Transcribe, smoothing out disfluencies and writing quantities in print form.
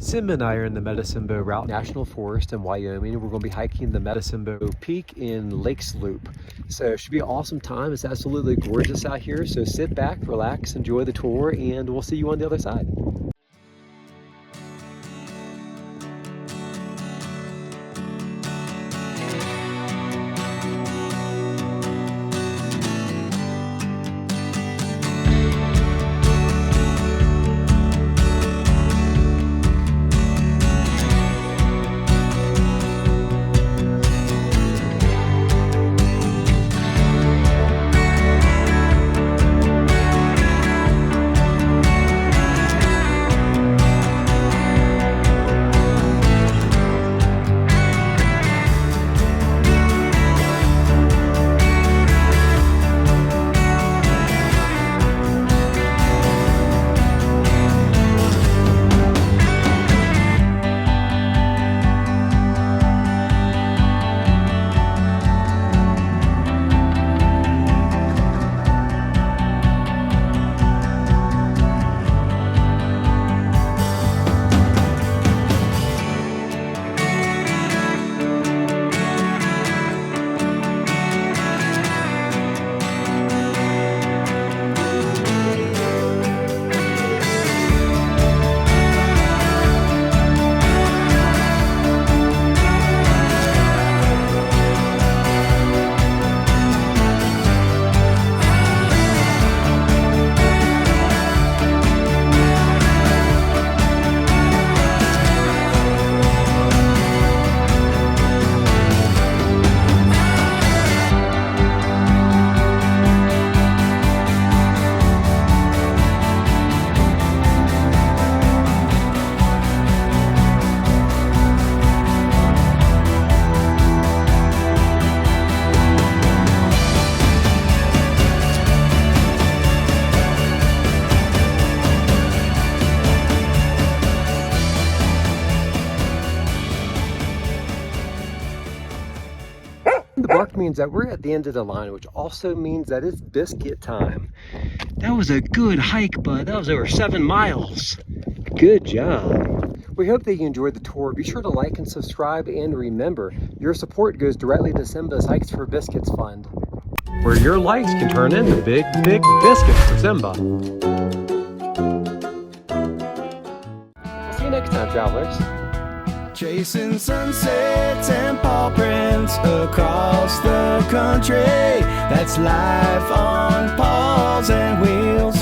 Simba and I are in the Medicine-Bow Route National Forest in Wyoming. We're going to be hiking the Medicine-Bow Peak in Lakes Loop. So it should be an awesome time. It's absolutely gorgeous out here. So sit back, relax, enjoy the tour, and we'll see you on the other side. The bark means that we're at the end of the line, which also means that it's biscuit time. That was a good hike, bud. That was over 7 miles. Good job. We hope that you enjoyed the tour. Be sure to like and subscribe, and remember, your support goes directly to Simba's Hikes for Biscuits Fund, where your likes can turn into big, big biscuits for Simba. We'll see you next time, travelers. Chasing sunsets and paw prints across the country. That's life on Paws and Wheels.